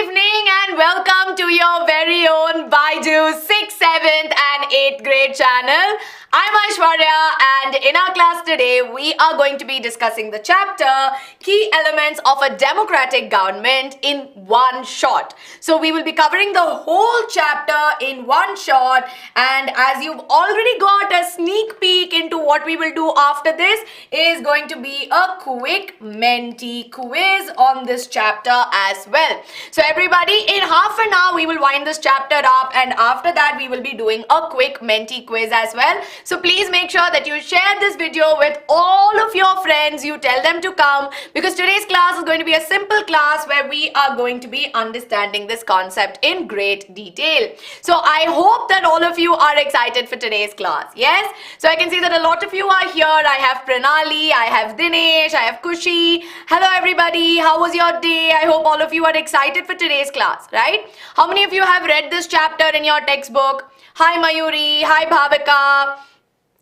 evening and welcome to your very own BYJU'S 6th, 7th and 8th grade channel. I'm Aishwarya and in our class today we are going to be discussing the chapter Key Elements of a Democratic Government in one shot. So we will be covering the whole chapter in one shot, and as you've already got a sneak peek into what we will do after this is going to be a quick Menti quiz on this chapter as well. So everybody, in half an hour we will wind this chapter up, and after that we will be doing a quick Menti quiz as well. So please make sure that you share this video with all of your friends. You tell them to come, because today's class is going to be a simple class where we are going to be understanding this concept in great detail. So I hope that all of you are excited for today's class. Yes? So I can see that a lot of you are here. I have Pranali, I have Dinesh, I have Kushi. Hello everybody. How was your day? I hope all of you are excited for today's class, right? How many of you have read this chapter in your textbook? Hi Mayuri, hi Bhavika.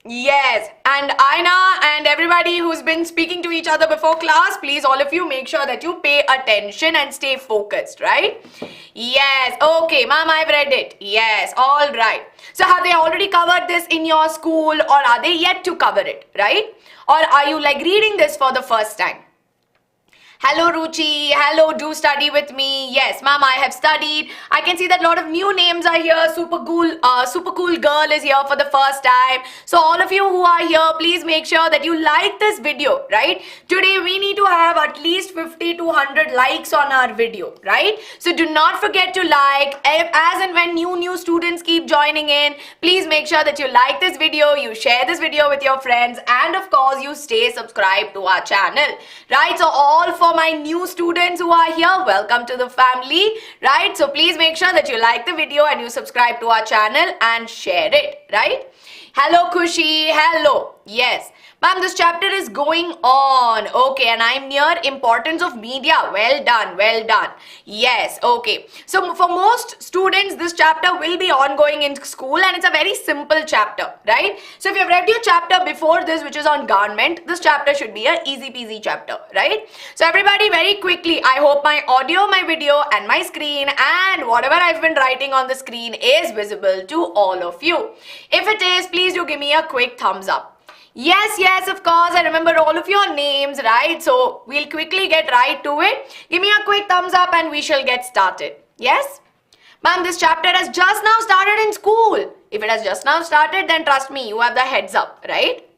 Yes, and Aina and everybody who's been speaking to each other before class, please all of you make sure that you pay attention and stay focused, right? Yes, okay, ma'am, I've read it. Yes, all right. So have they already covered this in your school, or are they yet to cover it, right? Or are you like reading this for the first time? Hello Ruchi, hello, do study with me. Yes, ma'am, I have studied. I can see that a lot of new names are here. Super cool girl is here for the first time. So all of you who are here, please make sure that you like this video, right? Today we need to have at least 50 to 100 likes on our video, right? So do not forget to like. As and when new students keep joining in, please make sure that you like this video, you share this video with your friends, and of course you stay subscribed to our channel, right? So all for my new students who are here, welcome to the family, right? So please make sure that you like the video and you subscribe to our channel and share it, right? Hello Kushi, hello. Yes, ma'am, this chapter is going on. Okay, and I'm near importance of media. Well done, well done. Yes, okay. So for most students, this chapter will be ongoing in school, and it's a very simple chapter, right? So if you've read your chapter before this, which is on government, this chapter should be a easy peasy chapter, right? So everybody, very quickly, I hope my audio, my video and my screen and whatever I've been writing on the screen is visible to all of you. If it is, please do give me a quick thumbs up. Yes, of course, I remember all of your names, right? So we'll quickly get right to it. Give me a quick thumbs up and we shall get started. Yes? Ma'am, this chapter has just now started in school. If it has just now started, then trust me, you have the heads up, right?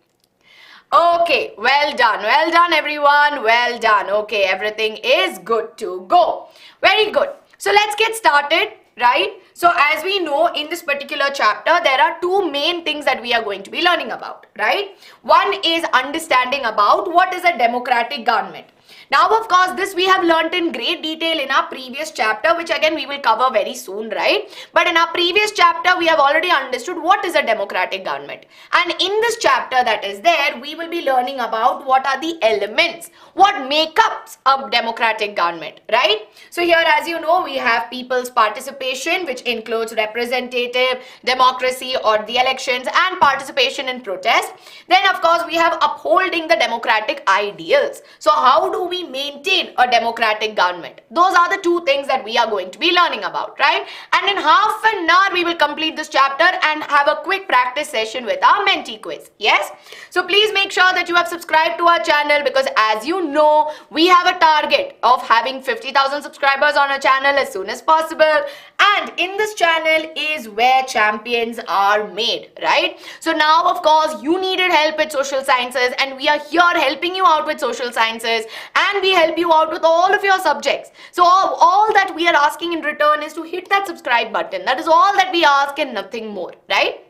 Okay, well done everyone, well done. Okay, everything is good to go. Very good. So let's get started, right? So as we know, in this particular chapter, there are two main things that we are going to be learning about, right? One is understanding about what is a democratic government. Now, of course, this we have learnt in great detail in our previous chapter, which again we will cover very soon, right? But in our previous chapter, we have already understood what is a democratic government. And in this chapter that is there, we will be learning about what are the elements, what make up a democratic government, right? So here, as you know, we have people's participation, which includes representative democracy or the elections, and participation in protest. Then, of course, we have upholding the democratic ideals. So how do we maintain a democratic government? Those are the two things that we are going to be learning about, right? And in half an hour, we will complete this chapter and have a quick practice session with our Menti quiz. Yes? So please make sure that you have subscribed to our channel, because as you know, we have a target of having 50,000 subscribers on our channel as soon as possible. And in this channel is where champions are made, right? So now, of course, you needed help with social sciences, and we are here helping you out with social sciences, and we help you out with all of your subjects. So all that we are asking in return is to hit that subscribe button. That is all that we ask and nothing more, right?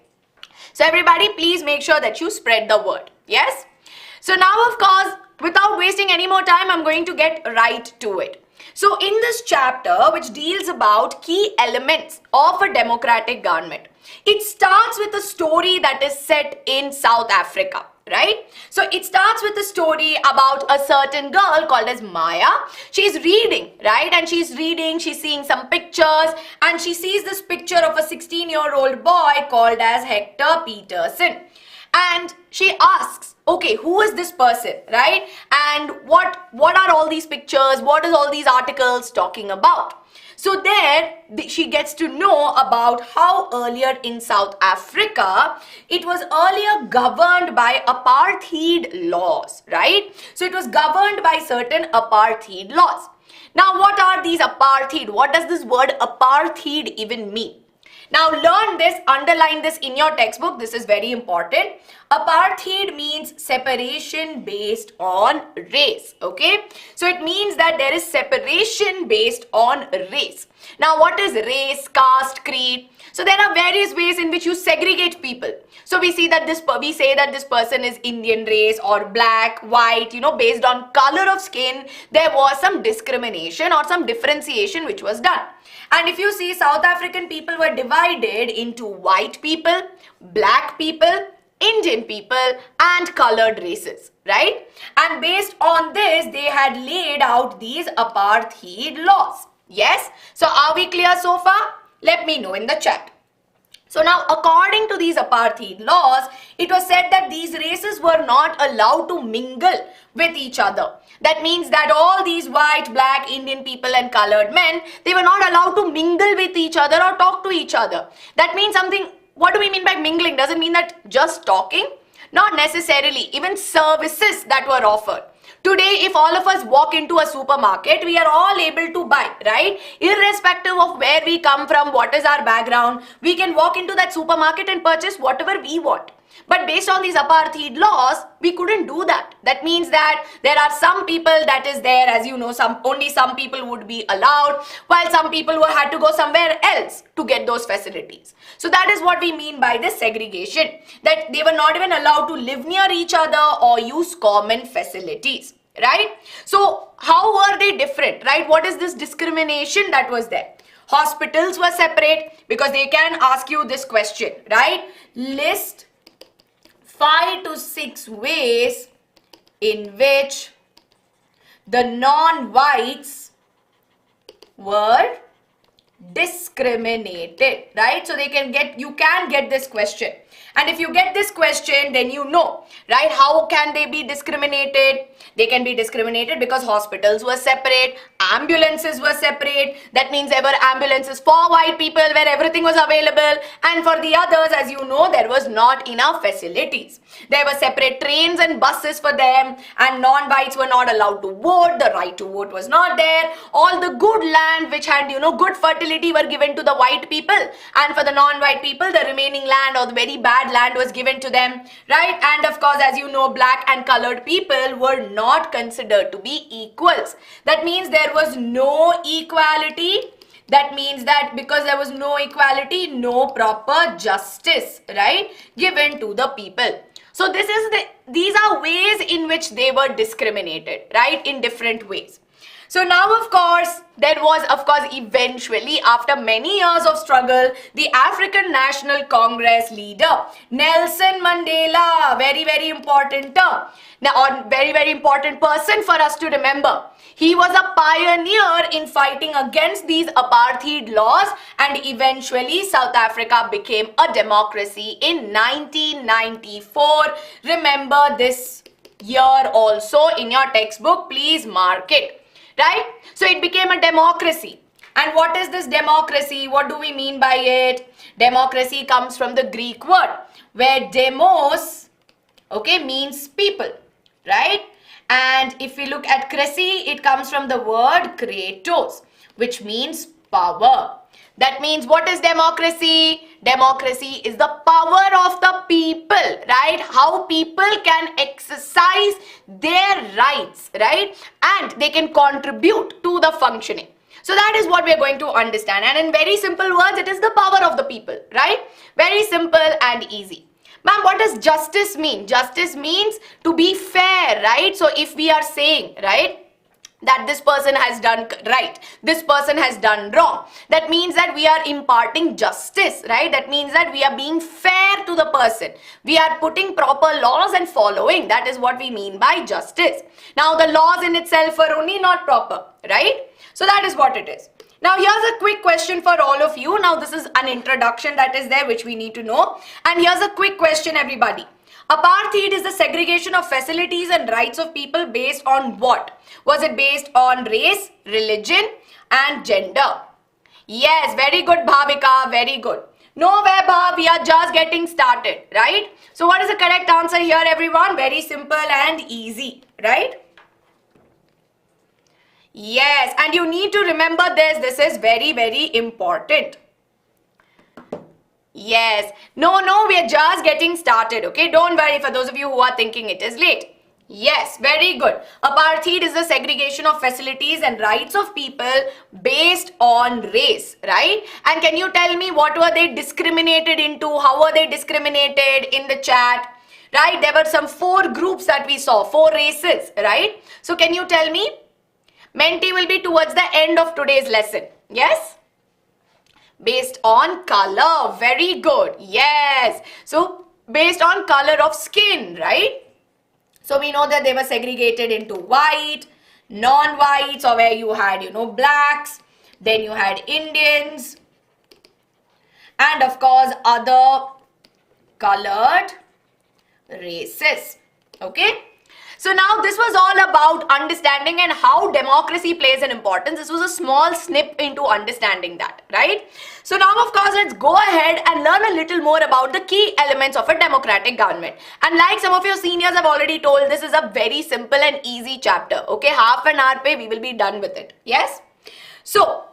So everybody, please make sure that you spread the word. Yes? So now, of course, without wasting any more time, I'm going to get right to it. So in this chapter, which deals about key elements of a democratic government, it starts with a story that is set in South Africa, right? So it starts with a story about a certain girl called as Maya. She's reading, right? And she's seeing some pictures, and she sees this picture of a 16-year-old boy called as Hector Peterson. And she asks, okay, who is this person, right? And what are all these pictures? What is all these articles talking about? So there she gets to know about how earlier in South Africa, it was earlier governed by apartheid laws, right? So it was governed by certain apartheid laws. Now what are these apartheid? What does this word apartheid even mean? Now learn this, underline this in your textbook. This is very important. Apartheid means separation based on race. Okay. So it means that there is separation based on race. Now what is race, caste, creed? So there are various ways in which you segregate people. So we say that this person is Indian race or black, white, based on color of skin. There was some discrimination or some differentiation which was done. And if you see, South African people were divided into white people, black people, Indian people and colored races, right? And based on this, they had laid out these apartheid laws. Yes? So are we clear so far? Let me know in the chat. So now, according to these apartheid laws, it was said that these races were not allowed to mingle with each other. That means that all these white, black, Indian people and colored men, they were not allowed to mingle with each other or talk to each other. That means something. What do we mean by mingling? Does it mean that just talking? Not necessarily. Even services that were offered. Today, if all of us walk into a supermarket, we are all able to buy, right? Irrespective of where we come from, what is our background, we can walk into that supermarket and purchase whatever we want. But based on these apartheid laws, we couldn't do that. That means that there are some people that is there, as you know, only some people would be allowed, while some people had to go somewhere else to get those facilities. So that is what we mean by this segregation, that they were not even allowed to live near each other or use common facilities, right? So how were they different, right? What is this discrimination that was there? Hospitals were separate, because they can ask you this question, right? List 5 to 6 ways in which the non-whites were discriminated, right? So you can get this question. And if you get this question, then you know, right? How can they be discriminated? They can be discriminated because hospitals were separate, ambulances were separate. That means there were ambulances for white people where everything was available, and for the others, as you know, there was not enough facilities. There were separate trains and buses for them, and non-whites were not allowed to vote. The right to vote was not there. All the good land which had, good fertility were given to the white people, and for the non-white people, the remaining land or the very bad land was given to them, right? And of course, as you know, black and colored people were not considered to be equals. That means there was no equality. That means that because there was no equality, no proper justice, right, given to the people. So these are ways in which they were discriminated, right, in different ways. So now, of course, there was, eventually, after many years of struggle, the African National Congress leader, Nelson Mandela, very, very important term, or very, very important person for us to remember. He was a pioneer in fighting against these apartheid laws, and eventually South Africa became a democracy in 1994. Remember this year also in your textbook, please mark it. Right? So it became a democracy. And what is this democracy? What do we mean by it? Democracy comes from the Greek word, where demos, means people, right? And if we look at kresi, it comes from the word kratos, which means power. That means, what is democracy? Democracy is the power of the people, right? How people can exercise their rights, right? And they can contribute to the functioning. So that is what we are going to understand. And in very simple words, it is the power of the people, right? Very simple and easy. Ma'am, what does justice mean? Justice means to be fair, right? So if we are saying, right, that this person has done right, this person has done wrong, that means that we are imparting justice, right? That means that we are being fair to the person. We are putting proper laws and following. That is what we mean by justice. Now, the laws in itself are only not proper, right? So that is what it is. Now, here's a quick question for all of you. Now, this is an introduction that is there, which we need to know. And here's a quick question, everybody. Apartheid is the segregation of facilities and rights of people based on what? Was it based on race, religion, and gender? Yes, very good, Bhavika, very good. No Vaibhav, we are just getting started, right? So what is the correct answer here, everyone? Very simple and easy, right? Yes, and you need to remember this. This is very, very important. Yes. No, we are just getting started, okay? Don't worry for those of you who are thinking it is late. Yes, very good. Apartheid is the segregation of facilities and rights of people based on race, right? And can you tell me what were they discriminated into? How were they discriminated in the chat? Right? There were some 4 groups that we saw, 4 races, right? So can you tell me? Menti will be towards the end of today's lesson. Yes? Based on color. Very good. Yes. So based on color of skin, right? So we know that they were segregated into white, non-whites, or where you had, blacks, then you had Indians, and of course other colored races. Okay? So now this was all about understanding and how democracy plays an importance. This was a small snip into understanding that, right? So now, of course, let's go ahead and learn a little more about the key elements of a democratic government. And like some of your seniors have already told, this is a very simple and easy chapter. Okay, half an hour pe we will be done with it. Yes? So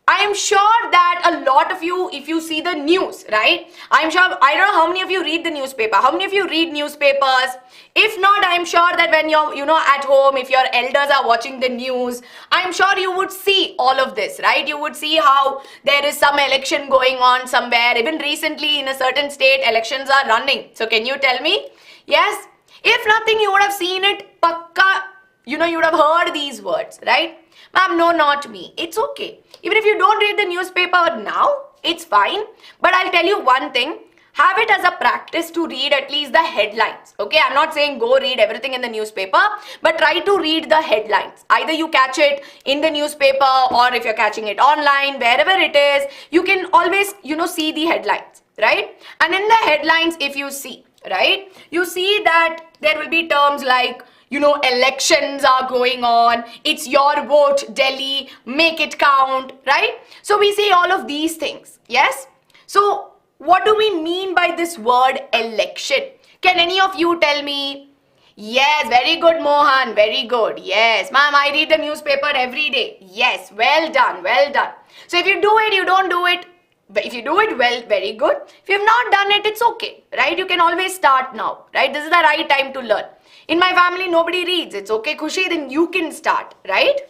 I am sure that a lot of you, if you see the news, right? I'm sure, I don't know how many of you read the newspaper. How many of you read newspapers? If not, I'm sure that when you're, at home, if your elders are watching the news, I'm sure you would see all of this, right? You would see how there is some election going on somewhere. Even recently in a certain state, elections are running. So can you tell me? Yes? If nothing, you would have seen it. Pakka, you would have heard these words, right? Ma'am, no, not me. It's okay. Even if you don't read the newspaper now, it's fine. But I'll tell you one thing. Have it as a practice to read at least the headlines. Okay, I'm not saying go read everything in the newspaper, but try to read the headlines. Either you catch it in the newspaper, or if you're catching it online, wherever it is, you can always, see the headlines, right? And in the headlines, if you see, right, you see that there will be terms like, elections are going on, it's your vote, Delhi, make it count, right? So we see all of these things, yes? So what do we mean by this word election? Can any of you tell me? Yes, very good, Mohan, very good. Yes, ma'am, I read the newspaper every day. Yes, well done, well done. So if you do it, you don't do it. If you do it well, very good. If you have not done it, it's okay, right? You can always start now, right? This is the right time to learn. In my family, nobody reads. It's okay, Khushi, then you can start, right?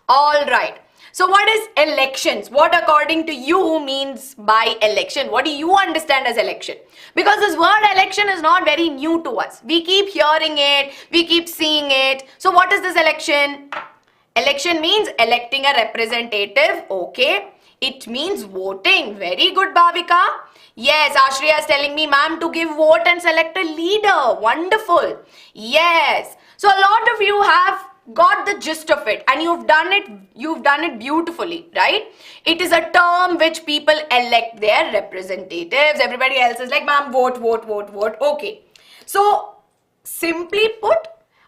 All right. So what is elections? What according to you means by election? What do you understand as election? Because this word election is not very new to us. We keep hearing it. We keep seeing it. So what is this election? Election means electing a representative. Okay. It means voting. Very good, Bhavika. Yes, Ashriya is telling me, ma'am, to give vote and select a leader. Wonderful. Yes. So a lot of you have got the gist of it, and you've done it beautifully, right? It is a term which people elect their representatives. Everybody else is like, ma'am, vote, vote, vote, vote. Okay. So simply put,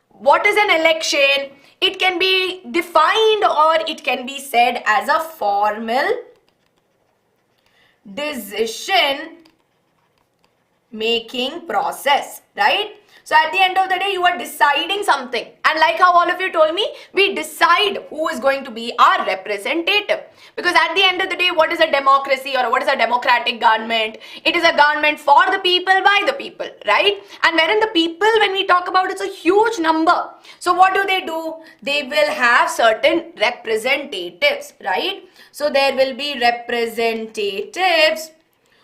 what is an election? It can be defined, or it can be said as a formal decision making process, right? So at the end of the day, you are deciding something. And like how all of you told me, we decide who is going to be our representative. Because at the end of the day, what is a democracy, or what is a democratic government? It is a government for the people, by the people, right? And wherein the people, when we talk about, it's a huge number. So what do? They will have certain representatives, right? So there will be representatives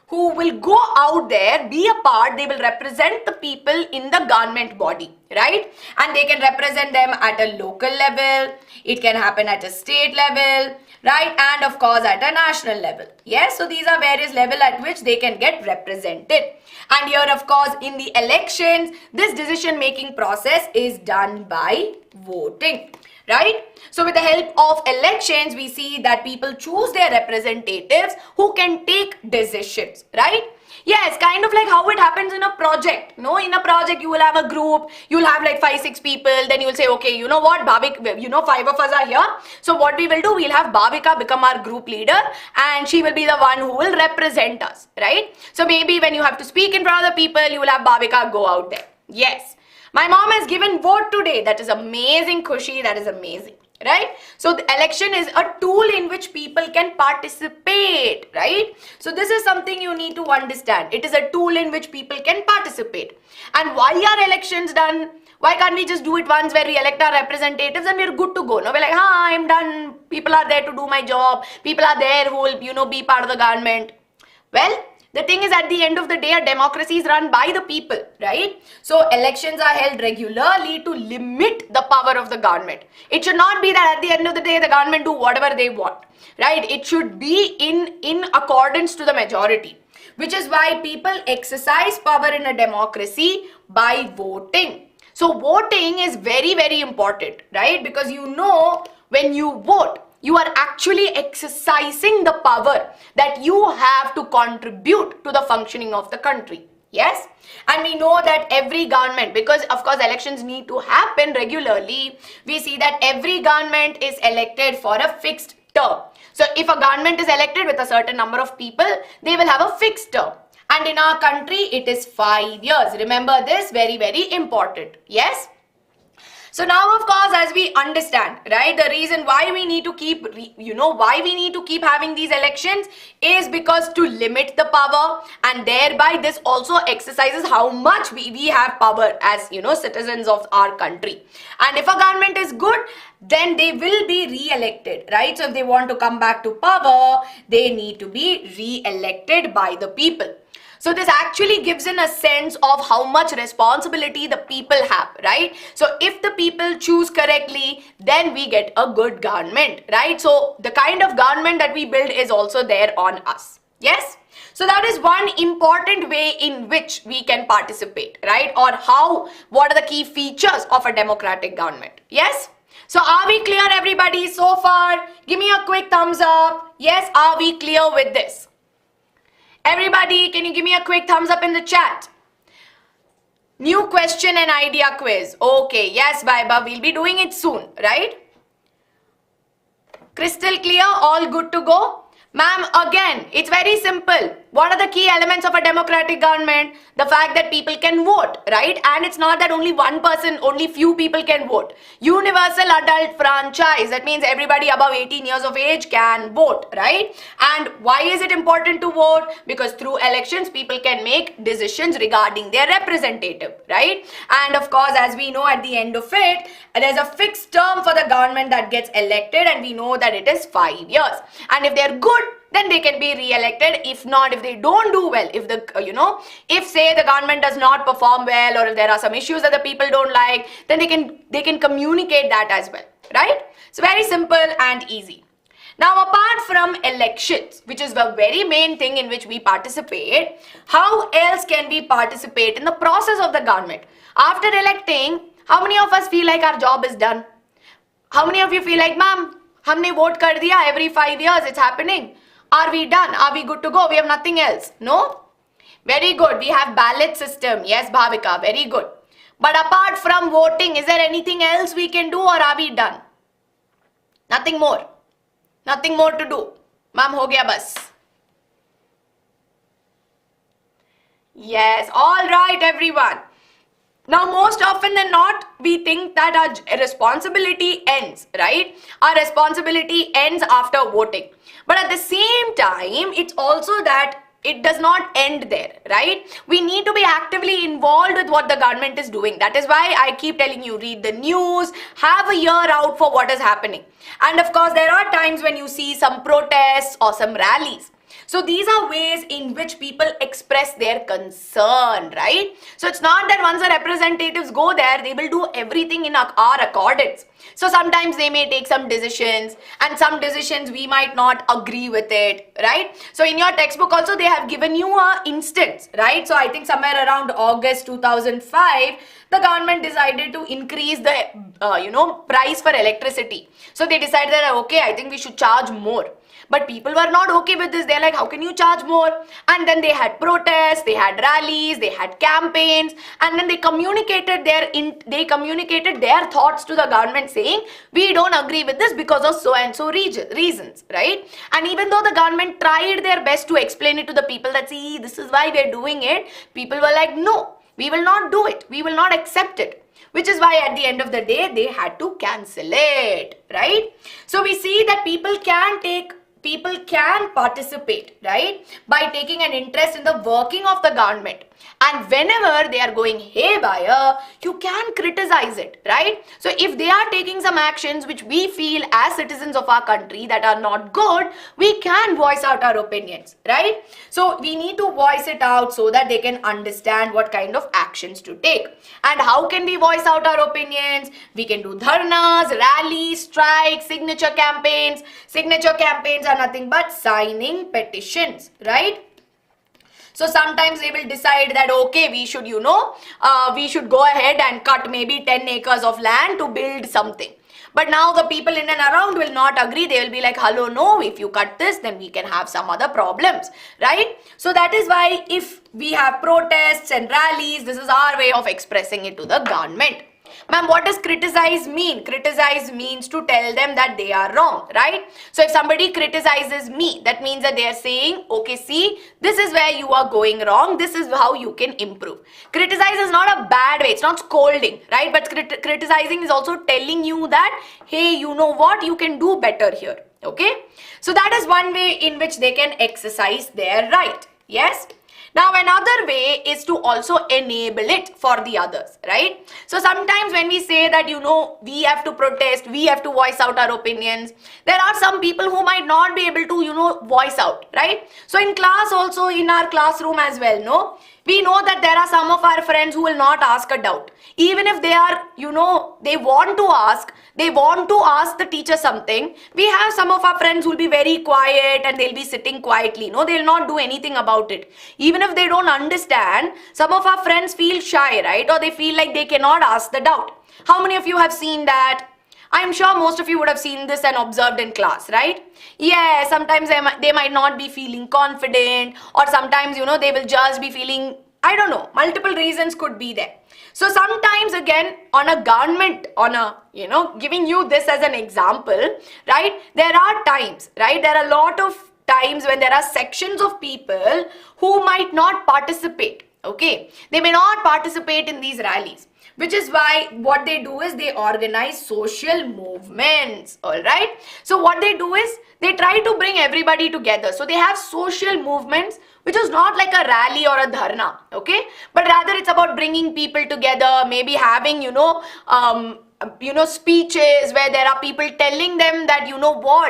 who will go out there, be a part, they will represent the people in the government body, right? And they can represent them at a local level, it can happen at a state level, right? And of course at a national level. Yes, so these are various levels at which they can get represented. And here, of course, in the elections, this decision-making process is done by voting, right? So with the help of elections, we see that people choose their representatives who can take decisions, right? Yes, kind of like how it happens in a project. No, in a project you will have a group, you'll have like 5-6 people, then you'll say, okay, you know what, Bhavik, you know, 5 of us are here. So what we will do, we'll have Bhavika become our group leader and she will be the one who will represent us, right? So maybe when you have to speak in front of the people, you will have Bhavika go out there. Yes. My mom has given vote today. That is amazing, Khushi. That is amazing. Right? So the election is a tool in which people can participate, right? So this is something you need to understand. It is a tool in which people can participate. And why are elections done? Why can't we just do it once where we elect our representatives and we're good to go? No, we're like, I'm done. People are there to do my job. People are there who will, you know, be part of the government. Well, the thing is, at the end of the day, a democracy is run by the people, right? So elections are held regularly to limit the power of the government. It should not be that at the end of the day, the government do whatever they want, right? It should be in accordance to the majority, which is why people exercise power in a democracy by voting. So voting is very, very important, right? Because you know, when you vote, you are actually exercising the power that you have to contribute to the functioning of the country. Yes? And we know that every government, because of course elections need to happen regularly, we see that every government is elected for a fixed term. So if a government is elected with a certain number of people, they will have a fixed term. And in our country, it is 5 years. Remember this, very, very important. Yes? So now, of course, as we understand, right, the reason why we need to keep, why we need to keep having these elections is because to limit the power, and thereby this also exercises how much we have power as, citizens of our country. And if a government is good, then they will be re-elected, right? So if they want to come back to power, they need to be re-elected by the people. So this actually gives in a sense of how much responsibility the people have, right? So if the people choose correctly, then we get a good government, right? So the kind of government that we build is also there on us. Yes? So that is one important way in which we can participate, right? Or what are the key features of a democratic government? Yes? So are we clear, everybody, so far? Give me a quick thumbs up. Yes, are we clear with this? Everybody, can you give me a quick thumbs up in the chat? New question and idea quiz. Okay, yes, Baiba, we'll be doing it soon, right? Crystal clear, all good to go? Ma'am, again, it's very simple. What are the key elements of a democratic government? The fact that people can vote, right? And it's not that only one person, only few people can vote. Universal adult franchise. That means everybody above 18 years of age can vote, right? And why is it important to vote? Because through elections, people can make decisions regarding their representative, right? And of course, as we know at the end of it, there's a fixed term for the government that gets elected, and we know that it is 5 years. And if they're good, then they can be re-elected. If not, if they don't do well, if say the government does not perform well, or if there are some issues that the people don't like, then they can communicate that as well, right? So very simple and easy. Now, apart from elections, which is the very main thing in which we participate, how else can we participate in the process of the government? After electing, how many of us feel like our job is done? How many of you feel like, ma'am, humne vote kar diya, every 5 years it's happening? Are we done? Are we good to go? We have nothing else? No? Very good. We have ballot system. Yes, Bhavika. Very good. But apart from voting, is there anything else we can do, or are we done? Nothing more. Nothing more to do. Ma'am, ho gaya bas. Yes. All right, everyone. Now, most often than not, we think that our responsibility ends, right? Our responsibility ends after voting. But at the same time, it's also that it does not end there, right? We need to be actively involved with what the government is doing. That is why I keep telling you, read the news, have a ear out for what is happening. And of course, there are times when you see some protests or some rallies. So these are ways in which people express their concern, right? So it's not that once the representatives go there, they will do everything in our accordance. So sometimes they may take some decisions, and some decisions we might not agree with it, right? So in your textbook also, they have given you an instance, right? So I think somewhere around August 2005, the government decided to increase the, price for electricity. So they decided that, okay, I think we should charge more. But people were not okay with this. They're like, how can you charge more? And then they had protests, they had rallies, they had campaigns, and then they communicated their thoughts to the government saying, we don't agree with this because of so and so reasons, right? And even though the government tried their best to explain it to the people that, see, this is why we're doing it, people were like, no, we will not do it. We will not accept it. Which is why at the end of the day, they had to cancel it, right? So we see that people can participate, right, by taking an interest in the working of the government. And whenever they are going haywire, you can criticize it, right? So if they are taking some actions which we feel as citizens of our country that are not good, we can voice out our opinions, right? So we need to voice it out so that they can understand what kind of actions to take. And how can we voice out our opinions? We can do dharnas, rallies, strikes, signature campaigns. Signature campaigns are nothing but signing petitions, right? So sometimes they will decide that, okay, we should, we should go ahead and cut maybe 10 acres of land to build something. But now the people in and around will not agree. They will be like, hello, no, if you cut this, then we can have some other problems, right? So that is why if we have protests and rallies, this is our way of expressing it to the government. Ma'am, what does criticize mean? Criticize means to tell them that they are wrong, right? So if somebody criticizes me, that means that they are saying, okay, see, this is where you are going wrong. This is how you can improve. Criticize is not a bad way. It's not scolding, right? But criticizing is also telling you that, hey, you know what? You can do better here, okay? So that is one way in which they can exercise their right, yes? Now, another way is to also enable it for the others, right? So sometimes when we say that, we have to protest, we have to voice out our opinions, there are some people who might not be able to, voice out, right? So in class also, in our classroom as well, no? We know that there are some of our friends who will not ask a doubt. Even if they are, they want to ask the teacher something. We have some of our friends who will be very quiet and they'll be sitting quietly. No, they'll not do anything about it. Even if they don't understand, some of our friends feel shy, right? Or they feel like they cannot ask the doubt. How many of you have seen that? I'm sure most of you would have seen this and observed in class, right? Yeah, sometimes they might not be feeling confident, or sometimes, they will just be feeling, I don't know, multiple reasons could be there. So sometimes again, on a government, giving you this as an example, right? There are times, right? There are a lot of times when there are sections of people who might not participate, okay? They may not participate in these rallies. Which is why what they do is they organize social movements, all right? So what they do is they try to bring everybody together. So they have social movements, which is not like a rally or a dharna, okay? But rather it's about bringing people together, maybe having, speeches where there are people telling them that,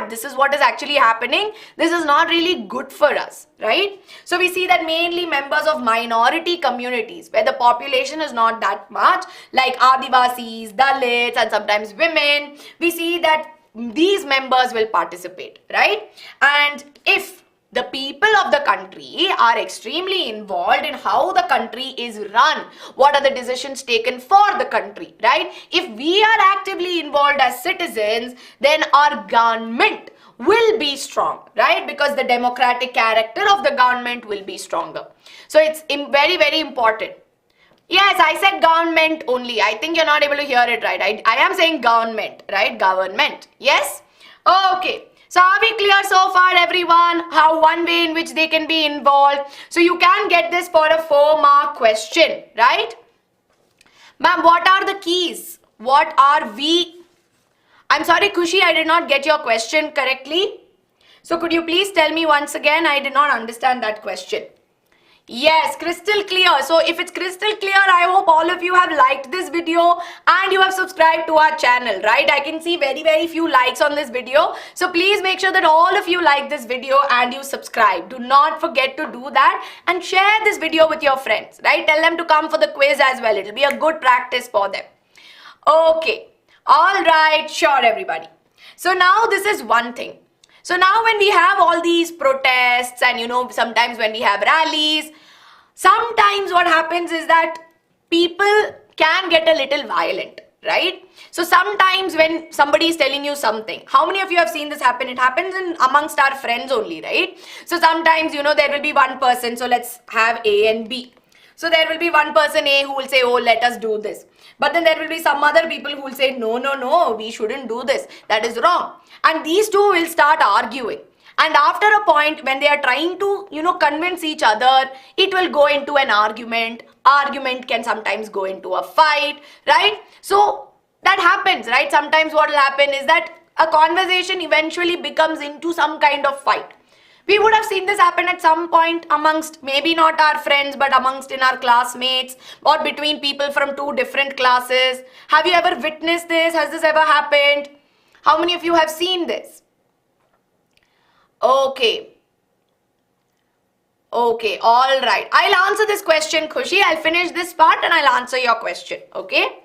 this is what is actually happening. This is not really good for us, right? So we see that mainly members of minority communities where the population is not that much, like Adivasis, Dalits, and sometimes women, we see that these members will participate, right? And if the people of the country are extremely involved in how the country is run, what are the decisions taken for the country, right? If we are actively involved as citizens, then our government will be strong, right? Because the democratic character of the government will be stronger. So it's very, very important. Yes, I said government only. I think you're not able to hear it right. I am saying government, right? Government. Yes? Okay. So are we clear so far, everyone? How one way in which they can be involved. So you can get this for a 4-mark question, right? Ma'am, what are the keys? What are we? I'm sorry, Kushi, I did not get your question correctly. So could you please tell me once again? I did not understand that question. Yes, crystal clear. So if it's crystal clear, I hope all of you have liked this video and you have subscribed to our channel, right? I can see very, very few likes on this video. So please make sure that all of you like this video and you subscribe. Do not forget to do that and share this video with your friends, right? Tell them to come for the quiz as well. It'll be a good practice for them. Okay. All right. Sure, everybody. So now this is one thing. So now when we have all these protests and sometimes when we have rallies, sometimes what happens is that people can get a little violent, right? So sometimes when somebody is telling you something, how many of you have seen this happen? It happens amongst our friends only, right? So sometimes, there will be one person, so let's have A and B. So there will be one person A who will say, oh, let us do this. But then there will be some other people who will say, no, we shouldn't do this. That is wrong. And these two will start arguing. And after a point, when they are trying to, convince each other, it will go into an argument. Argument can sometimes go into a fight, right? So that happens, right? Sometimes what will happen is that a conversation eventually becomes into some kind of fight. We would have seen this happen at some point amongst maybe not our friends, but amongst in our classmates or between people from two different classes. Have you ever witnessed this? Has this ever happened? How many of you have seen this? Okay, all right. I'll answer this question, Khushi. I'll finish this part and I'll answer your question, okay?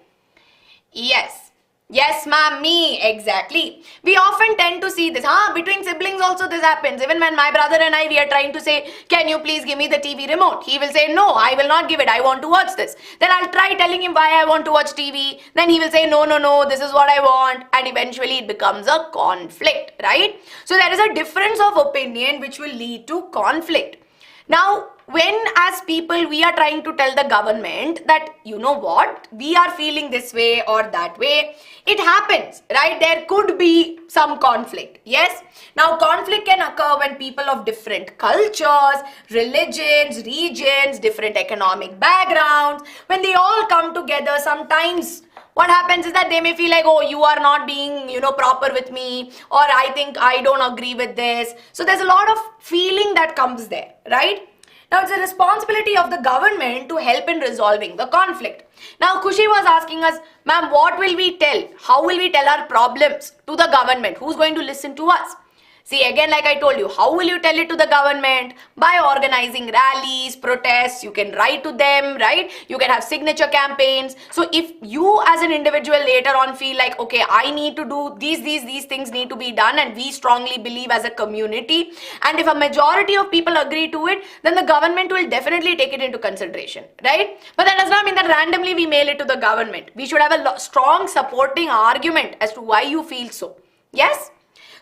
Yes, ma'am, me, exactly. We often tend to see this. Between siblings also this happens. Even when my brother and I, we are trying to say, can you please give me the TV remote? He will say, no, I will not give it. I want to watch this. Then I'll try telling him why I want to watch TV. Then he will say, no, this is what I want. And eventually it becomes a conflict, right? So there is a difference of opinion which will lead to conflict. Now, when as people we are trying to tell the government that, you know what, we are feeling this way or that way, it happens, right? There could be some conflict, yes? Now, conflict can occur when people of different cultures, religions, regions, different economic backgrounds, when they all come together, sometimes what happens is that they may feel like, oh, you are not being, proper with me, or I think I don't agree with this. So there's a lot of feeling that comes there, right? Now, it's a responsibility of the government to help in resolving the conflict. Now, Khushi was asking us, ma'am, what will we tell? How will we tell our problems to the government? Who's going to listen to us? See, again, like I told you, how will you tell it to the government? By organizing rallies, protests, you can write to them, right? You can have signature campaigns. So if you as an individual later on feel like, okay, I need to do these things need to be done, and we strongly believe as a community, and if a majority of people agree to it, then the government will definitely take it into consideration, right? But that does not mean that randomly we mail it to the government. We should have a strong supporting argument as to why you feel so. Yes?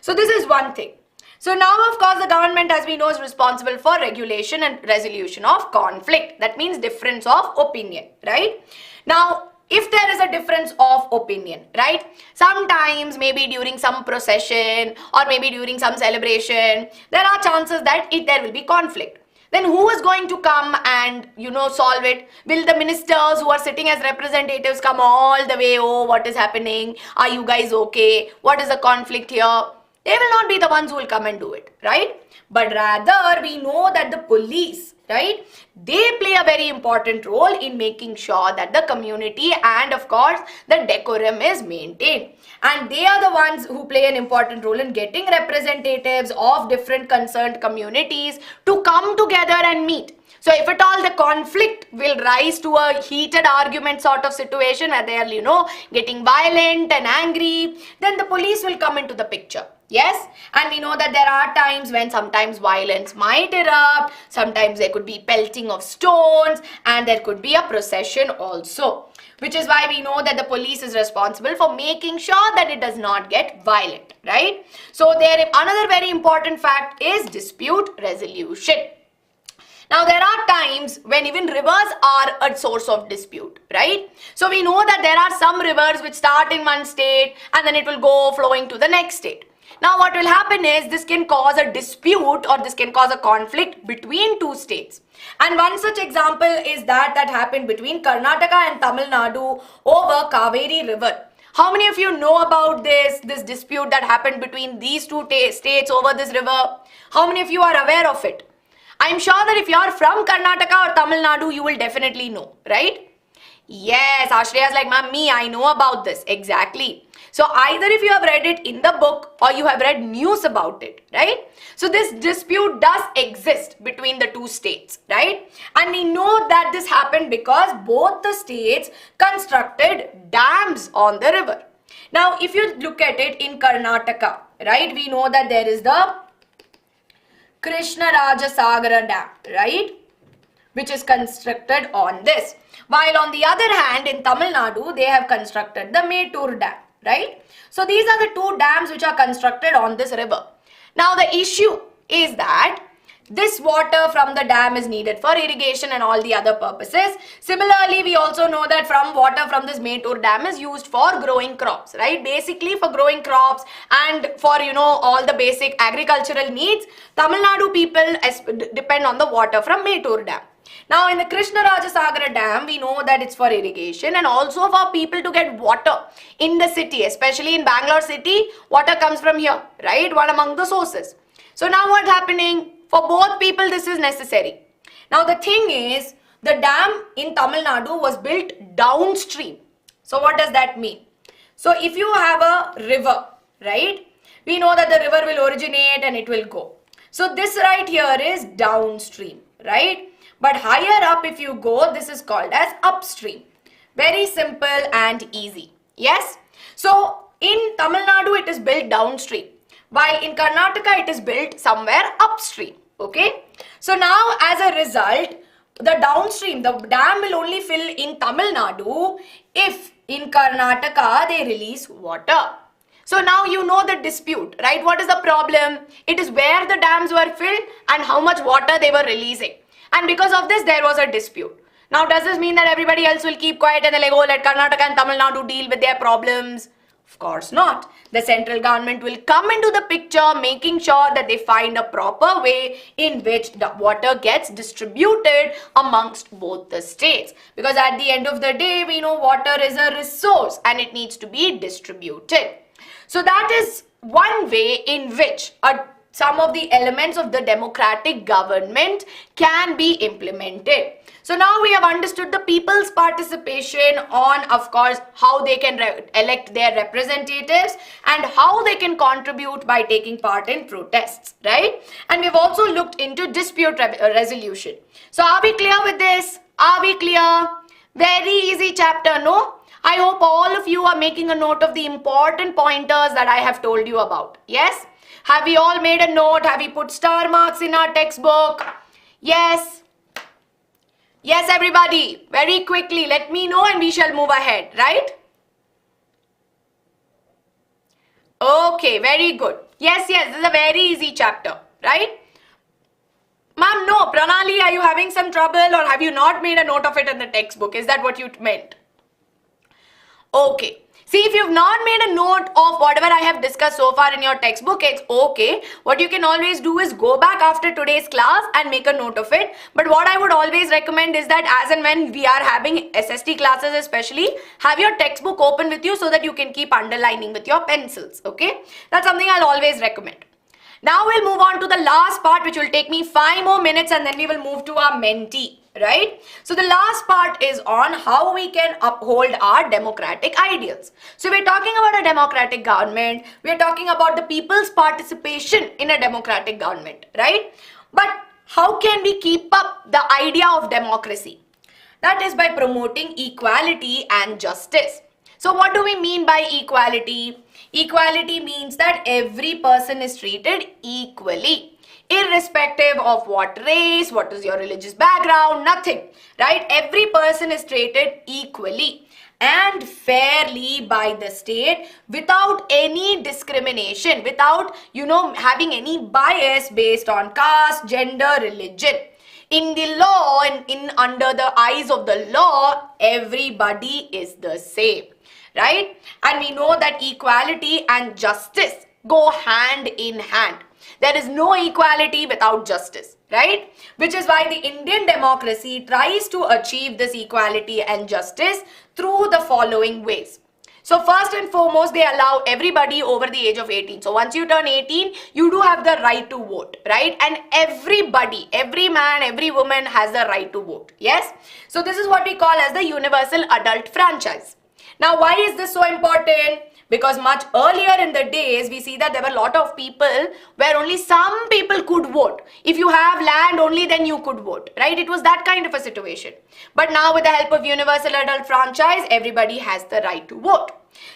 So this is one thing. So now, of course, the government, as we know, is responsible for regulation and resolution of conflict. That means difference of opinion, right? Now, if there is a difference of opinion, right? Sometimes maybe during some procession or maybe during some celebration, there are chances that there will be conflict. Then who is going to come and, solve it? Will the ministers who are sitting as representatives come all the way? Oh, what is happening? Are you guys okay? What is the conflict here? They will not be the ones who will come and do it, right? But rather, we know that the police, right? They play a very important role in making sure that the community and, of course, the decorum is maintained. And they are the ones who play an important role in getting representatives of different concerned communities to come together and meet. So if at all the conflict will rise to a heated argument sort of situation where they are, getting violent and angry, then the police will come into the picture. Yes, and we know that there are times when sometimes violence might erupt, sometimes there could be pelting of stones, and there could be a procession also. Which is why we know that the police is responsible for making sure that it does not get violent, right? So another very important fact is dispute resolution. Now, there are times when even rivers are a source of dispute, right? So we know that there are some rivers which start in one state and then it will go flowing to the next state. Now, what will happen is this can cause a dispute or this can cause a conflict between two states. And one such example is that happened between Karnataka and Tamil Nadu over Kaveri River. How many of you know about this dispute that happened between these two states over this river? How many of you are aware of it? I'm sure that if you are from Karnataka or Tamil Nadu, you will definitely know, right? Yes, Aishwarya is like, ma'am, me, I know about this. Exactly. So either if you have read it in the book or you have read news about it, right? So this dispute does exist between the two states, right? And we know that this happened because both the states constructed dams on the river. Now, if you look at it in Karnataka, right, we know that there is the Krishna Rajasagara Dam, right? which is constructed on this. While on the other hand, in Tamil Nadu, they have constructed the Mettur Dam, right? So these are the two dams which are constructed on this river. Now the issue is that this water from the dam is needed for irrigation and all the other purposes. Similarly, we also know that water from this Mettur dam is used for growing crops, right? Basically for growing crops and for, all the basic agricultural needs, Tamil Nadu people depend on the water from Mettur dam. Now in the Krishnarajasagara dam, we know that it's for irrigation and also for people to get water in the city, especially in Bangalore city, water comes from here, right? One among the sources. So now what's happening? For both people, this is necessary. Now the thing is, the dam in Tamil Nadu was built downstream. So what does that mean? So if you have a river, right? We know that the river will originate and it will go. So this right here is downstream, right? But higher up if you go, this is called as upstream. Very simple and easy. Yes? So in Tamil Nadu, it is built downstream. While in Karnataka, it is built somewhere upstream. Okay, so now as a result, the downstream, the dam will only fill in Tamil Nadu if in Karnataka they release water. So now you know the dispute, right? What is the problem? It is where the dams were filled and how much water they were releasing. And because of this, there was a dispute. Now, does this mean that everybody else will keep quiet and they're like, oh, let Karnataka and Tamil Nadu deal with their problems? Of course not. The central government will come into the picture, making sure that they find a proper way in which the water gets distributed amongst both the states. Because at the end of the day, we know water is a resource and it needs to be distributed. So that is one way in which some of the elements of the democratic government can be implemented. So now we have understood the people's participation on, of course, how they can elect their representatives and how they can contribute by taking part in protests, right? And we've also looked into dispute resolution. So are we clear with this? Are we clear? Very easy chapter, no? I hope all of you are making a note of the important pointers that I have told you about. Yes? Have we all made a note? Have we put star marks in our textbook? Yes. Yes, everybody. Very quickly, let me know and we shall move ahead, right? Okay, very good. Yes, this is a very easy chapter, right? Ma'am, no. Pranali, are you having some trouble or have you not made a note of it in the textbook? Is that what you meant? Okay. See, if you've not made a note of whatever I have discussed so far in your textbook, it's okay. What you can always do is go back after today's class and make a note of it. But what I would always recommend is that as and when we are having SST classes especially, have your textbook open with you so that you can keep underlining with your pencils, okay? That's something I'll always recommend. Now we'll move on to the last part, which will take me 5 more minutes and then we will move to our Menti. Right? So the last part is on how we can uphold our democratic ideals. So we're talking about a democratic government. We're talking about the people's participation in a democratic government, right? But how can we keep up the idea of democracy? That is by promoting equality and justice. So what do we mean by equality? Equality means that every person is treated equally. Irrespective of what race, what is your religious background, nothing, right? Every person is treated equally and fairly by the state without any discrimination, without, having any bias based on caste, gender, religion. In the law and under the eyes of the law, everybody is the same, right? And we know that equality and justice go hand in hand. There is no equality without justice, right? Which is why the Indian democracy tries to achieve this equality and justice through the following ways. So first and foremost, they allow everybody over the age of 18. So once you turn 18, you do have the right to vote, right? And everybody, every man, every woman has the right to vote, yes? So this is what we call as the universal adult franchise. Now, why is this so important? Because much earlier in the days, we see that there were a lot of people where only some people could vote. If you have land, only then you could vote, right? It was that kind of a situation. But now with the help of universal adult franchise, everybody has the right to vote.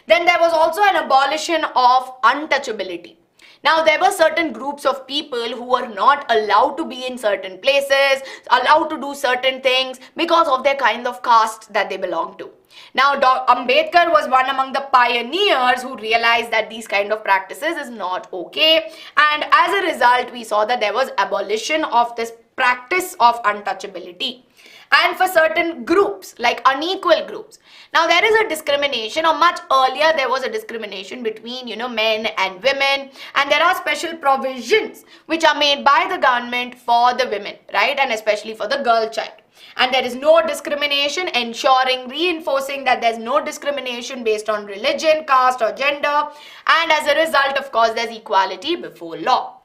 Then there was also an abolition of untouchability. Now, there were certain groups of people who were not allowed to be in certain places, allowed to do certain things because of their kind of caste that they belonged to. Now, Ambedkar was one among the pioneers who realized that these kind of practices is not okay. And as a result, we saw that there was abolition of this practice of untouchability. And for certain groups, like unequal groups. Now, there is a discrimination, or much earlier there was a discrimination between, men and women. And there are special provisions which are made by the government for the women, right? And especially for the girl child. And there is no discrimination, reinforcing that there's no discrimination based on religion, caste or gender. And as a result, of course, there's equality before law.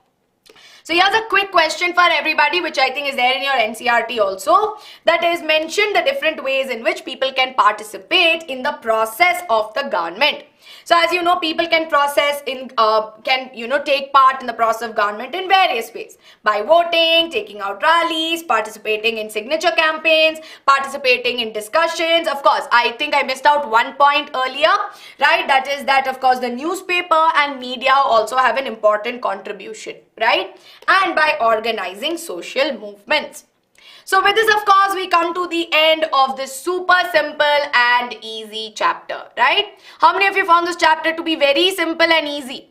So here's a quick question for everybody, which I think is there in your NCERT also. That is, mention the different ways in which people can participate in the process of the government. So as you know, people can take part in the process of government in various ways. By voting, taking out rallies, participating in signature campaigns, participating in discussions. Of course, I think I missed out one point earlier, right? That is that, of course, the newspaper and media also have an important contribution, right? And by organizing social movements. So with this, of course, we come to the end of this super simple and easy chapter, right? How many of you found this chapter to be very simple and easy?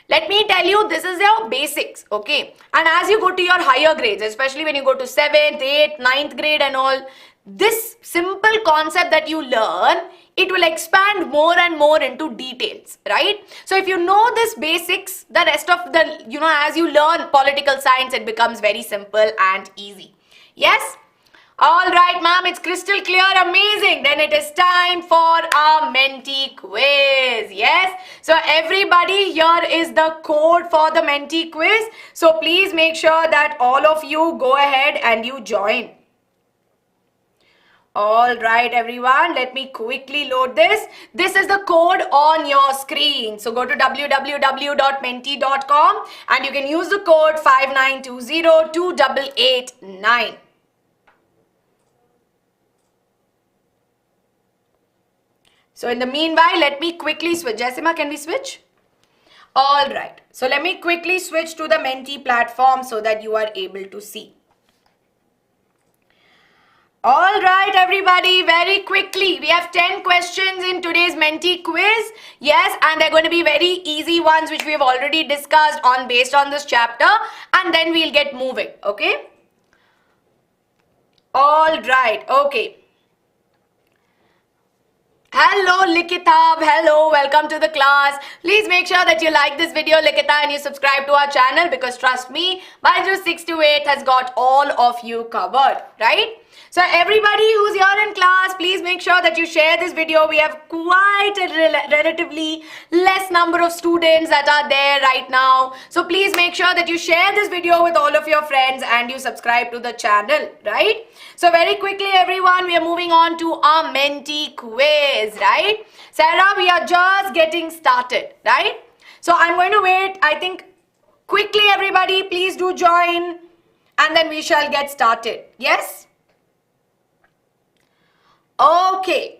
Let me tell you, this is your basics, okay? And as you go to your higher grades, especially when you go to 7th, 8th, 9th grade and all, this simple concept that you learn, it will expand more and more into details, right? So if you know this basics, the rest of the, as you learn political science, it becomes very simple and easy. Yes? All right, ma'am, it's crystal clear. Amazing. Then it is time for our Menti quiz. Yes? So everybody, here is the code for the Menti quiz. So please make sure that all of you go ahead and you join. All right, everyone, let me quickly load this. This is the code on your screen. So go to www.menti.com and you can use the code 592028889. So in the meanwhile, let me quickly switch. Jessima, can we switch? All right. So let me quickly switch to the Menti platform so that you are able to see. All right, everybody, very quickly, we have 10 questions in today's Menti quiz. Yes, and they're going to be very easy ones which we have already discussed based on this chapter, and then we'll get moving, okay? All right, okay. Hello Likitab, hello, welcome to the class. Please make sure that you like this video, Likita, and you subscribe to our channel because trust me, BYJU'S 6 to 8 has got all of you covered, right? So everybody who's here in class, please make sure that you share this video. We have quite a relatively less number of students that are there right now. So please make sure that you share this video with all of your friends and you subscribe to the channel, right? So very quickly, everyone, we are moving on to our Menti quiz, right? Sarah, we are just getting started, right? So I'm going to wait, I think, quickly, everybody, please do join and then we shall get started. Yes? Okay.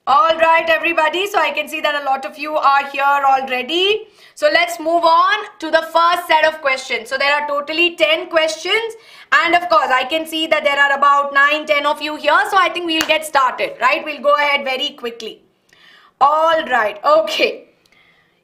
All right, everybody. So I can see that a lot of you are here already. So let's move on to the first set of questions. So there are totally 10 questions. And of course, I can see that there are about 9-10 of you here. So I think we'll get started, right? We'll go ahead very quickly. All right. Okay.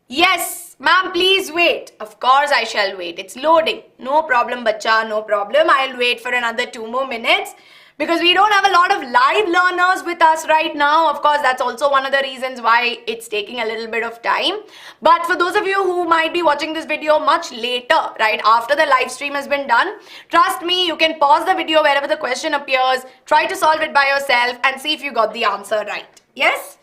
Yes, ma'am, please wait. Of course, I shall wait. It's loading. No problem, bacha. No problem. I'll wait for another 2 more minutes. Because we don't have a lot of live learners with us right now. Of course, that's also one of the reasons why it's taking a little bit of time. But for those of you who might be watching this video much later, right, after the live stream has been done, trust me, you can pause the video wherever the question appears, try to solve it by yourself and see if you got the answer right. Yes?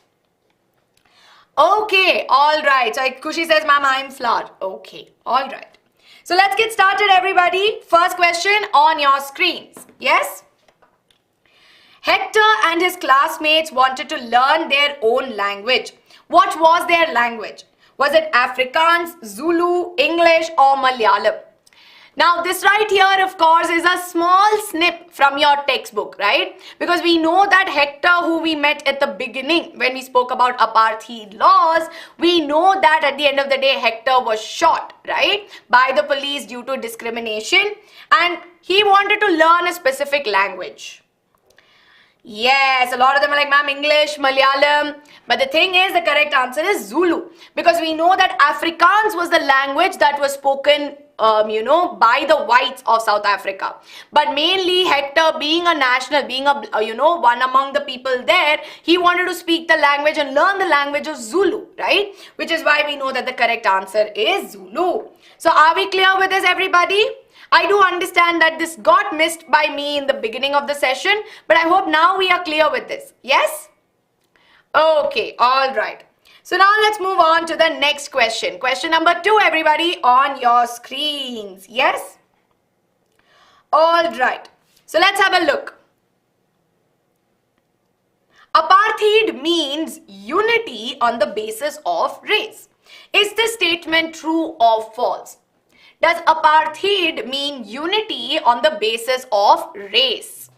Okay, all right. So Kushi says, ma'am, I'm flower. Okay, all right. So let's get started, everybody. First question on your screens. Yes? Hector and his classmates wanted to learn their own language. What was their language? Was it Afrikaans, Zulu, English or Malayalam? Now this right here, of course, is a small snip from your textbook, right? Because we know that Hector, who we met at the beginning when we spoke about apartheid laws, we know that at the end of the day, Hector was shot, right, by the police due to discrimination, and he wanted to learn a specific language. Yes, a lot of them are like, ma'am, English, Malayalam. But the thing is, the correct answer is Zulu. Because we know that Afrikaans was the language that was spoken, by the whites of South Africa. But mainly Hector, being a national, being a, one among the people there, he wanted to speak the language and learn the language of Zulu, right? Which is why we know that the correct answer is Zulu. So are we clear with this, everybody? I do understand that this got missed by me in the beginning of the session, but I hope now we are clear with this. Yes? Okay, all right. So now let's move on to the next question. Question number 2, everybody, on your screens. Yes? All right. So let's have a look. Apartheid means unity on the basis of race. Is this statement true or false? Does apartheid mean unity on the basis of race?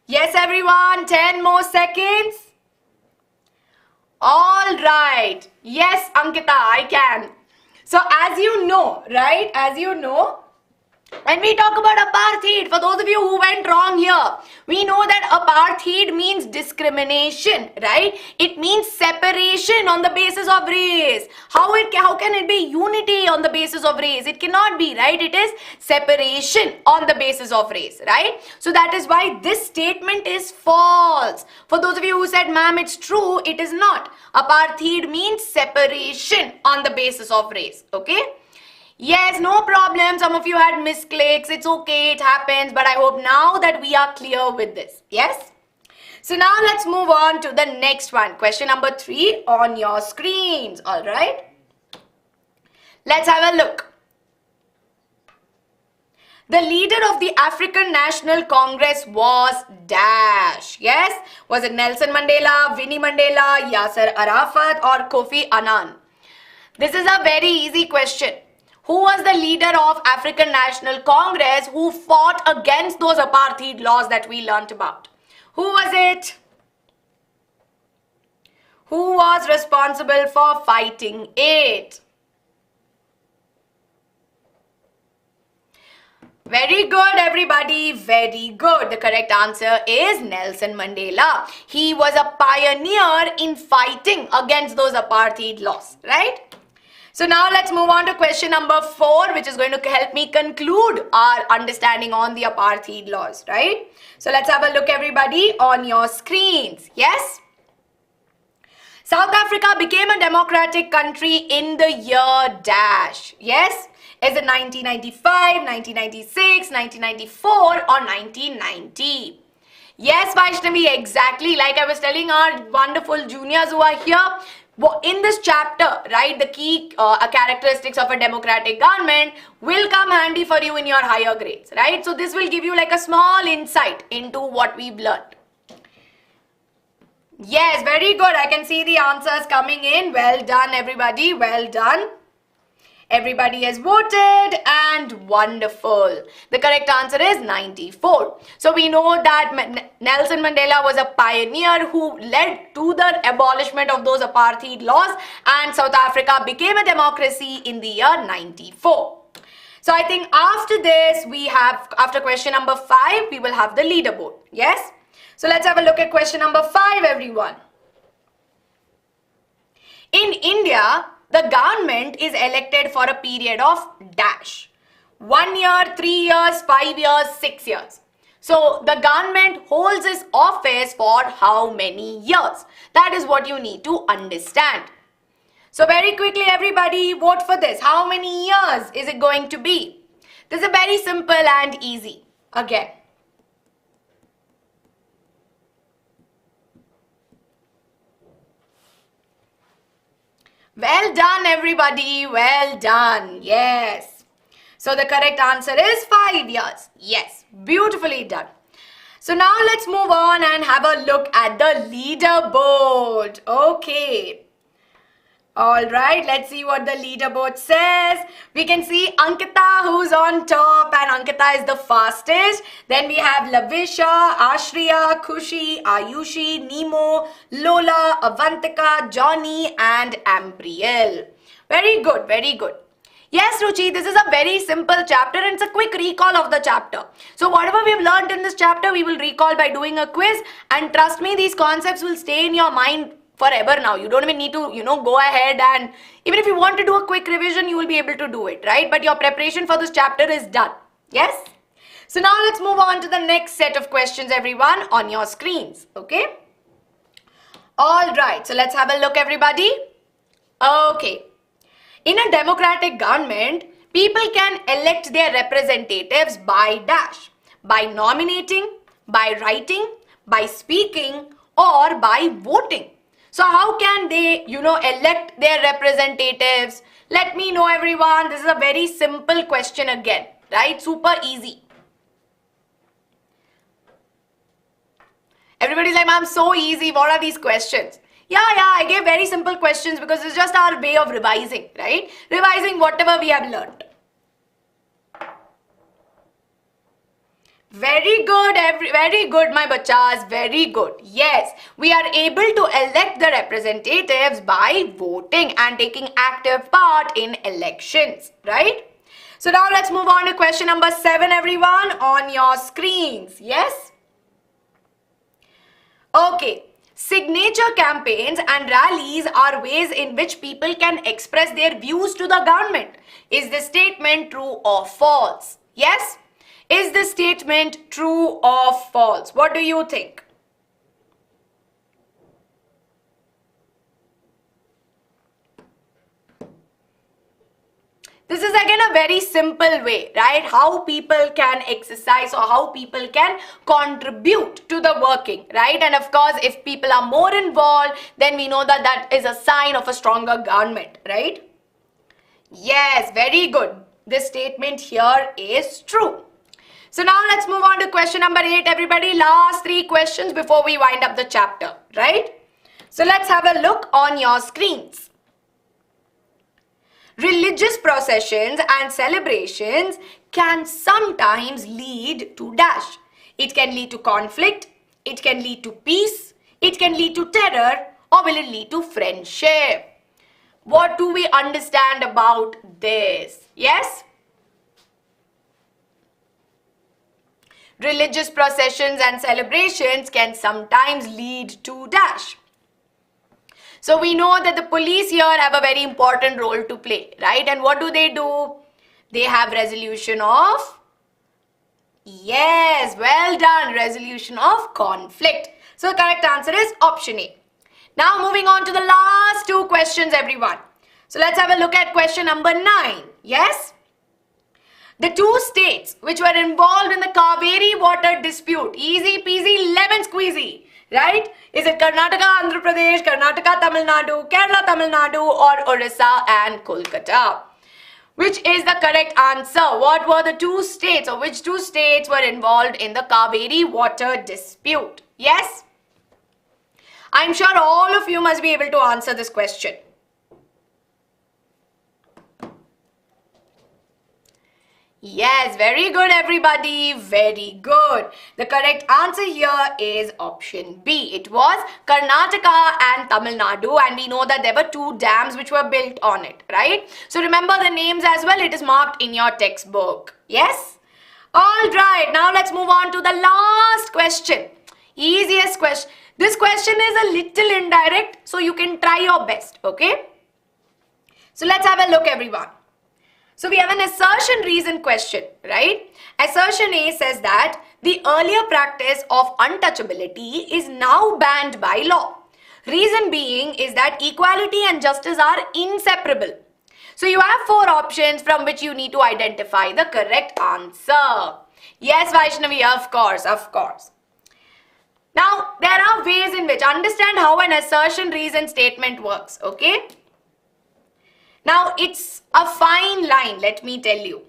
Yes, everyone, 10 more seconds. All right. Yes, Ankita, I can. So as you know, right, when we talk about apartheid, for those of you who went wrong here, we know that apartheid means discrimination, right? It means separation on the basis of race. How can it be unity on the basis of race? It cannot be, right? It is separation on the basis of race, right? So that is why this statement is false. For those of you who said, ma'am, it's true, it is not. Apartheid means separation on the basis of race, okay? Yes, no problem. Some of you had misclicks. It's okay. It happens. But I hope now that we are clear with this. Yes? So now let's move on to the next one. Question number 3 on your screens. All right? Let's have a look. The leader of the African National Congress was dash. Yes? Was it Nelson Mandela, Winnie Mandela, Yasser Arafat, or Kofi Annan? This is a very easy question. Who was the leader of African National Congress who fought against those apartheid laws that we learnt about? Who was it? Who was responsible for fighting it? Very good, everybody. Very good. The correct answer is Nelson Mandela. He was a pioneer in fighting against those apartheid laws, right? So now let's move on to question number 4, which is going to help me conclude our understanding on the apartheid laws, right? So let's have a look, everybody, on your screens. Yes? South Africa became a democratic country in the year dash. Yes? Is it 1995, 1996, 1994, or 1990? Yes, Vaishnavi, exactly. Like I was telling our wonderful juniors who are here, in this chapter, right, the key characteristics of a democratic government will come handy for you in your higher grades, right? So this will give you like a small insight into what we've learned. Yes, very good. I can see the answers coming in. Well done, everybody. Well done. Everybody has voted and wonderful. The correct answer is 94. So we know that Nelson Mandela was a pioneer who led to the abolishment of those apartheid laws, and South Africa became a democracy in the year 94. So I think after this after question number 5, we will have the leaderboard. Yes? So let's have a look at question number 5, everyone. In India, the government is elected for a period of dash. 1 year, 3 years, 5 years, 6 years. So the government holds its office for how many years? That is what you need to understand. So very quickly, everybody, vote for this. How many years is it going to be? This is very simple and easy. Again. Well done, everybody. Well done. Yes. So the correct answer is 5 years. Yes. Beautifully done. So now let's move on and have a look at the leaderboard. Okay. All right, let's see what the leaderboard says. We can see Ankita who's on top, and Ankita is the fastest. Then we have Lavisha, Ashriya, Khushi, Ayushi, Nemo, Lola, Avantika, Johnny and Ambriel. Very good, very good. Yes, Ruchi, this is a very simple chapter and it's a quick recall of the chapter. So whatever we've learned in this chapter, we will recall by doing a quiz, and trust me, these concepts will stay in your mind forever now. You don't even need to, go ahead, and even if you want to do a quick revision, you will be able to do it, right? But your preparation for this chapter is done. Yes? So now let's move on to the next set of questions, everyone, on your screens. Okay? All right. So let's have a look, everybody. Okay. In a democratic government, people can elect their representatives by dash, by nominating, by writing, by speaking, or by voting. So how can they, elect their representatives? Let me know, everyone. This is a very simple question again, right? Super easy. Everybody's like, ma'am, so easy. What are these questions? Yeah, I gave very simple questions because it's just our way of revising, right? Revising whatever we have learned. Very good, very good, my bachas, very good. Yes, we are able to elect the representatives by voting and taking active part in elections, right? So now let's move on to question number 7, everyone, on your screens. Yes? Okay. Signature campaigns and rallies are ways in which people can express their views to the government. Is this statement true or false? Yes? Is this statement true or false? What do you think? This is again a very simple way, right? How people can exercise or how people can contribute to the working, right? And of course, if people are more involved, then we know that that is a sign of a stronger government, right? Yes, very good. This statement here is true. So now let's move on to question number 8, everybody. Last 3 questions before we wind up the chapter, right? So let's have a look on your screens. Religious processions and celebrations can sometimes lead to dash. It can lead to conflict, it can lead to peace, it can lead to terror, or will it lead to friendship? What do we understand about this? Yes? Religious processions and celebrations can sometimes lead to dash. So we know that the police here have a very important role to play, right? And what do? They have resolution of, yes, well done, resolution of conflict. So the correct answer is option A. Now moving on to the last 2 questions, everyone. So let's have a look at question number 9. Yes? The 2 states which were involved in the Kaveri water dispute, easy peasy lemon squeezy, right? Is it Karnataka, Andhra Pradesh, Karnataka, Tamil Nadu, Kerala, Tamil Nadu, or Orissa and Kolkata? Which is the correct answer? What were the 2 states, or which 2 states were involved in the Kaveri water dispute? Yes? I'm sure all of you must be able to answer this question. Yes, very good, everybody. Very good. The correct answer here is option B. It was Karnataka and Tamil Nadu, and we know that there were 2 dams which were built on it, right? So remember the names as well. It is marked in your textbook. Yes? All right. Now let's move on to the last question. Easiest question. This question is a little indirect, so you can try your best, okay? So let's have a look, everyone. So we have an assertion reason question, right? Assertion A says that the earlier practice of untouchability is now banned by law. Reason being is that equality and justice are inseparable. So you have 4 options from which you need to identify the correct answer. Yes, Vaishnavi, of course, of course. Now, there are ways in which understand how an assertion reason statement works, okay? Now, it's a fine line, let me tell you.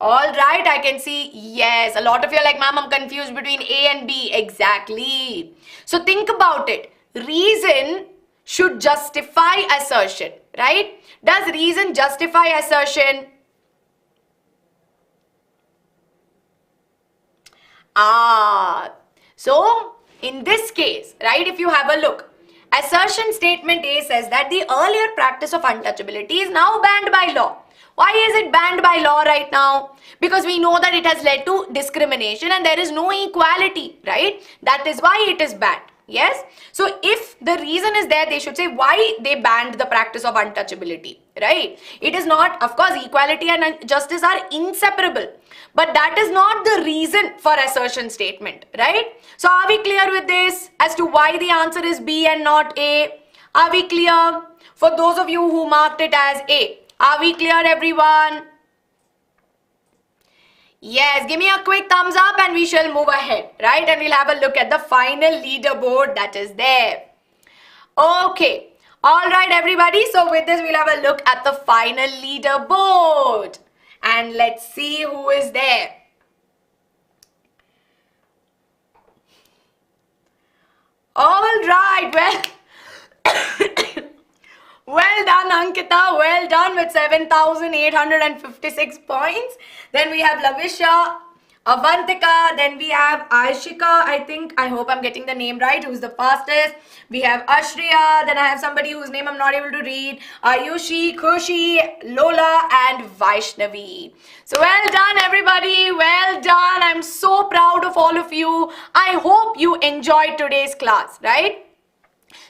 All right, I can see, yes, a lot of you are like, ma'am, I'm confused between A and B. Exactly. So think about it. Reason should justify assertion, right? Does reason justify assertion? So in this case, right, if you have a look, assertion statement A says that the earlier practice of untouchability is now banned by law. Why is it banned by law right now? Because we know that it has led to discrimination and there is no equality, right? That is why it is banned. Yes. So if the reason is there, they should say why they banned the practice of untouchability, right? It is not, of course, equality and justice are inseparable, but that is not the reason for assertion statement, right? So are we clear with this as to why the answer is B and not A? Are we clear? For those of you who marked it as A, are we clear, everyone? Yes, give me a quick thumbs up and we shall move ahead, right? And we'll have a look at the final leaderboard that is there. Okay. All right, everybody. So with this, we'll have a look at the final leaderboard. And let's see who is there. All right. Well, well done, Ankita. Well done with 7,856 points. Then we have Lavisha, Avantika. Then we have Aishika. I hope I'm getting the name right, who's the fastest. We have Ashriya. Then I have somebody whose name I'm not able to read. Ayushi, Khushi, Lola, and Vaishnavi. So well done, everybody. Well done. I'm so proud of all of you. I hope you enjoyed today's class, right?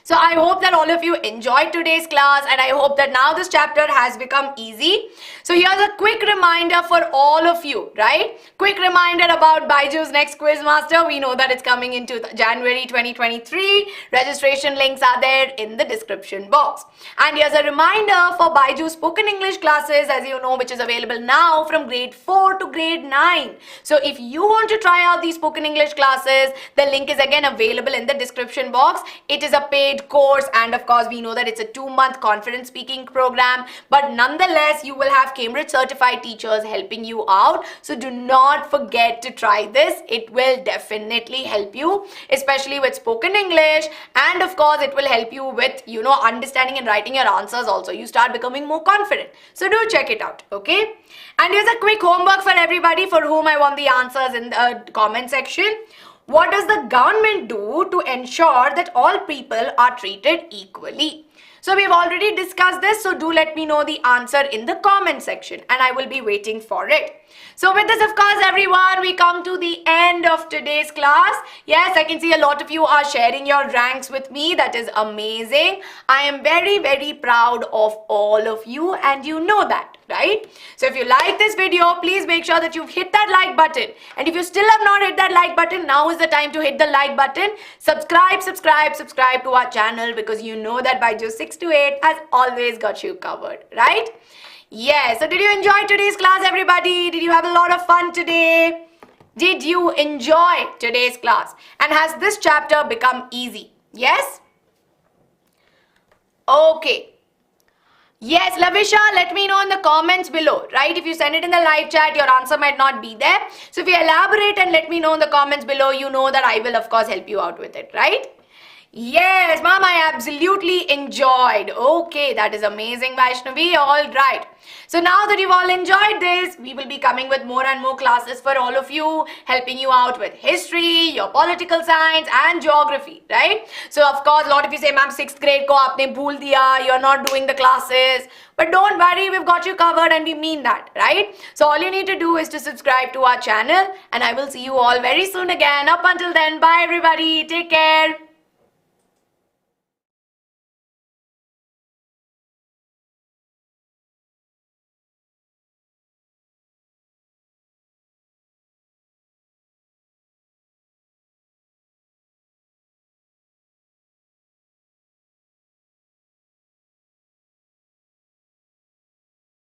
So I hope that all of you enjoyed today's class and I hope that now this chapter has become easy. So here's a quick reminder for all of you, right? Quick reminder about BYJU'S next quiz master. We know that it's coming into January 2023. Registration links are there in the description box. And here's a reminder for BYJU'S spoken English classes, as you know, which is available now from grade 4 to grade 9. So if you want to try out these spoken English classes, the link is again available in the description box. It is a paid course and of course we know that it's a 2-month confidence speaking program, but nonetheless you will have Cambridge certified teachers helping you out. So do not forget to try this. It will definitely help you, especially with spoken English, and of course it will help you with, you know, understanding and writing your answers also. You start becoming more confident. So do check it out, okay? And here's a quick homework for everybody for whom I want the answers in the comment section. What does the government do to ensure that all people are treated equally? So we've already discussed this, so do let me know the answer in the comment section and I will be waiting for it. So with this, of course, everyone, we come to the end of today's class. Yes, I can see a lot of you are sharing your ranks with me. That is amazing. I am very, very proud of all of you and you know that, right? So if you like this video, please make sure that you've hit that like button. And if you still have not hit that like button, now is the time to hit the like button. Subscribe to our channel because you know that BYJU'S 6 to 8 has always got you covered, right? Yes, so did you enjoy today's class, everybody? Did you have a lot of fun today? Did you enjoy today's class? And has this chapter become easy? Yes? Okay. Yes, Lavisha, let me know in the comments below, right? If you send it in the live chat, your answer might not be there. So if you elaborate and let me know in the comments below, you know that I will, of course, help you out with it, right? Yes, ma'am, I absolutely enjoyed. Okay, that is amazing, Vaishnavi. All right. So now that you've all enjoyed this, we will be coming with more and more classes for all of you, helping you out with history, your political science and geography, right? So of course, a lot of you say, ma'am, 6th grade ko aapne bhul diya, you're not doing the classes. But don't worry, we've got you covered and we mean that, right? So all you need to do is to subscribe to our channel and I will see you all very soon again. Up until then, bye everybody. Take care.